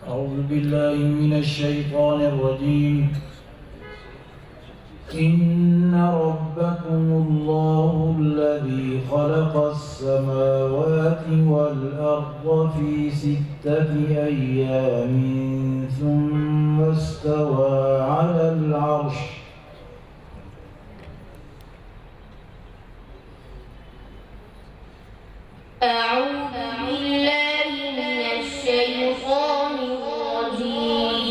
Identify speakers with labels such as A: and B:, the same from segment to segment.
A: أعوذ بالله من الشيطان الرجيم. إن ربكم الله الذي خلق السماوات والأرض في 6 أيام ثم استوى على العرش.
B: أعوذ بالله من الشيطان الرجيم.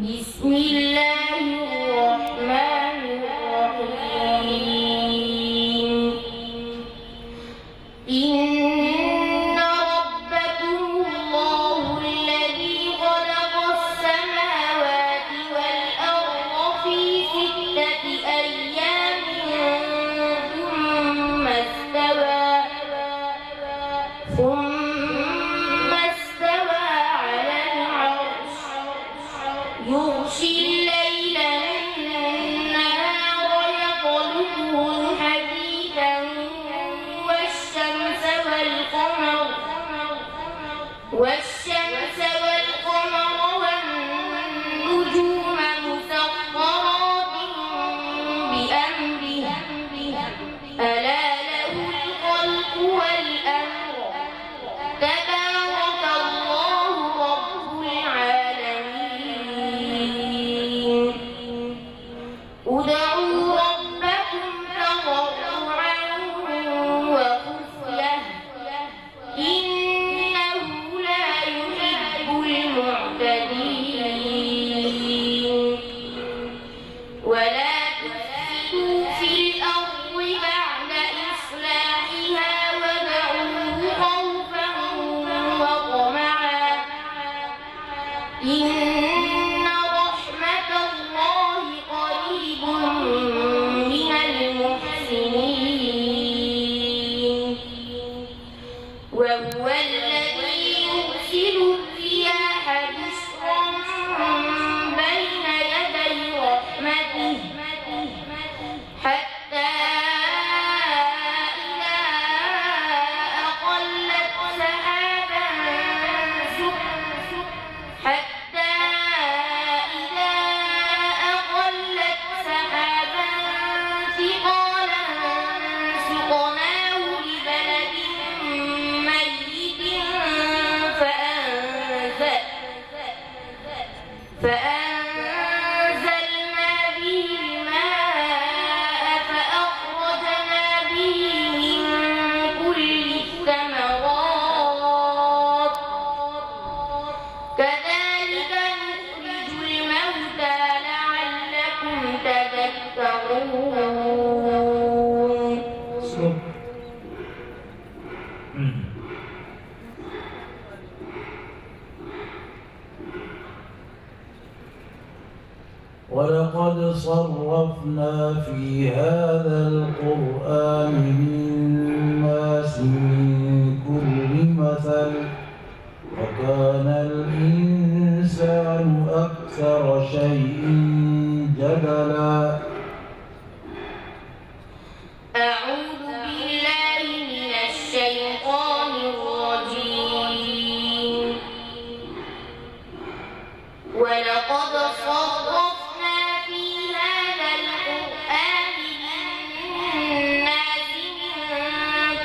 B: بسم الله الرحمن الرحيم. إن ربكم الله الذي خلق السماوات والأرض في 6 أيام ثم استوى على العرش يغشي الليل النهار يطلبه حثيثا والشمس والقمر والنجوم مسخرات بأمره ألا له الخلق والأمر تبارك الله رب العالمين. ادعوا ربكم تضرعا وخفية إنه لا يحب المعتدين. ولا تفسدوا في الأرض بعد إصلاحها وادعوه خوفا وطمعا إن رحمة الله قريب من المحسنين. وهو الذي يرسل الرياح بشرا بين يدي رحمته حتى إذا أقلت سحابا ثقالا سقناه لبلد ميت فأنزلنا به الماء فأخرجنا به من كل الثمرات كذلك نخرج الموتى لعلكم تذكرون.
A: ولقد صرفنا في هذا القرآن للناس من كل مثل وكان الإنسان أكثر شيء جدلا.
B: أعوذ بالله من الشيطان الرجيم. ولقد صرفنا في هذا القرآن للناس من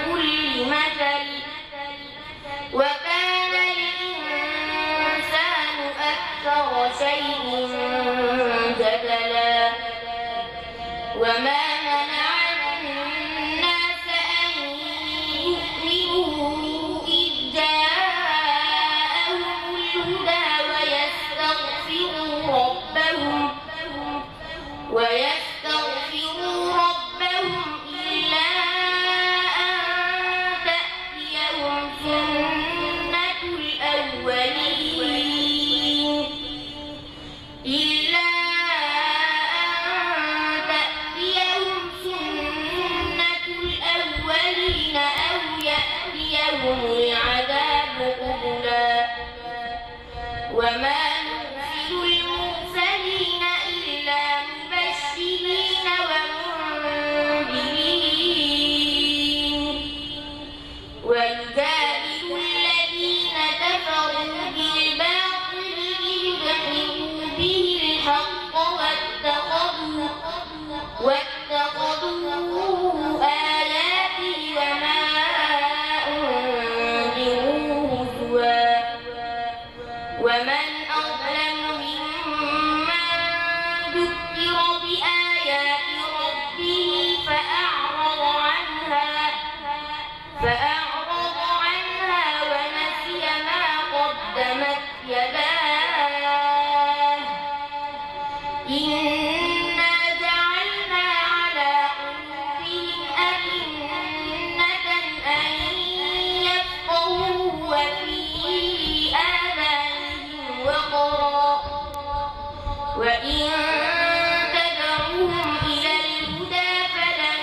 B: كل مثل وكان الإنسان أكثر شيء جدلا. وما منع الناس أن يؤمنوا إذ جاءهم الهدى ويستغفروا ربهم إلا أن تأتيهم سنة الأولين أو يأتيهم العذاب قبلا. وما نرسل المرسلين إلا مبشرين ومنذرين ويجادل ومن أظلم ممن ذكر بآيات ربه فأعرض عنها ونسي ما قدمت يداه إنا جعلنا على قلوبهم أكنة أن يفقهوه وفي آذانهم وقرا وإن تدعوهم إلى الهدى فلن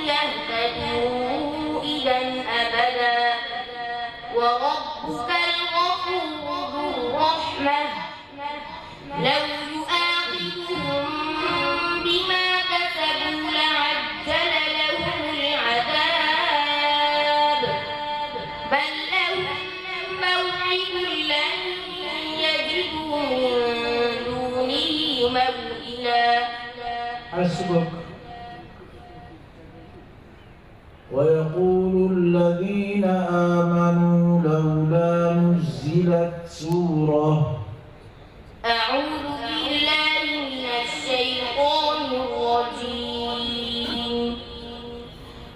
B: يهتدوا إذا أبدا وربك الغفور ذو الرحمة لو يؤاخذهم بما كسبوا لعجل لهم العذاب بل لهم موعد لن يجدوا من دونه موئلا.
A: حسبك. ويقول الذين آمنوا لولا نزلت سورة.
B: أعوذ بالله من الشيطان الرجيم.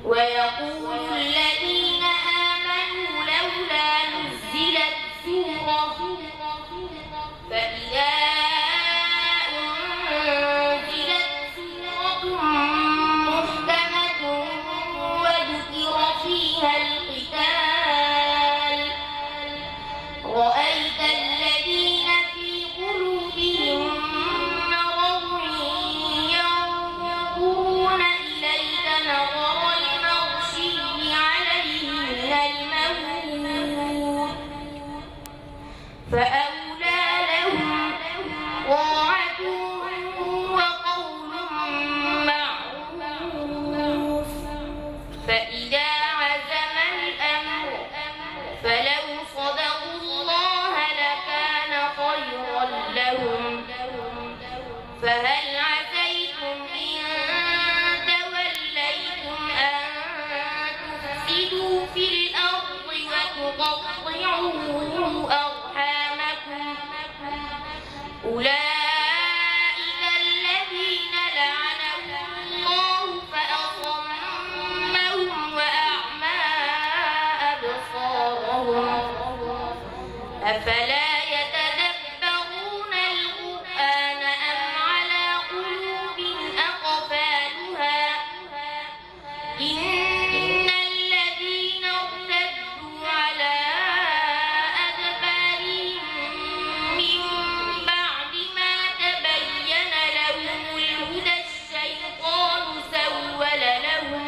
B: ويقول الذين آمنوا لولا نزلت سورة فإذا أنزلت سورة محكمة وذكر فيها القتال رأيت الذين في قلوبهم مرض ينظرون إليك نظر المغشي عليه من الموت فأولى لهم طاعة وقول معروف فإذا عزم الأمر فلو صدقوا الله لكان خيرا لهم فهل عسيتم إن توليتم أن تفسدوا في الأرض وتقطعوا أرحامكم أولئك الذين لعنهم الله فأصمهم وأعمى أبصارهم أفلا يتدبرون القرآن أم على قلوب أقفالها إن الذين ارتدوا على أدبارهم من بعد ما تبين لهم الهدى الشيطان سول لهم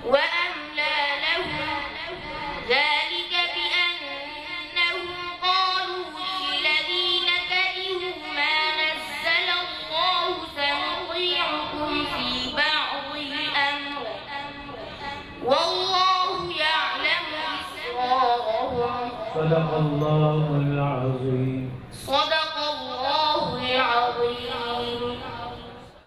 B: وأملى لهم ذلك بأنهم قالوا للذين كرهوا ما نزل الله سنطيعكم في بعض الأمر والله يعلم إسرارهم.
A: صدق الله العظيم.
B: صدق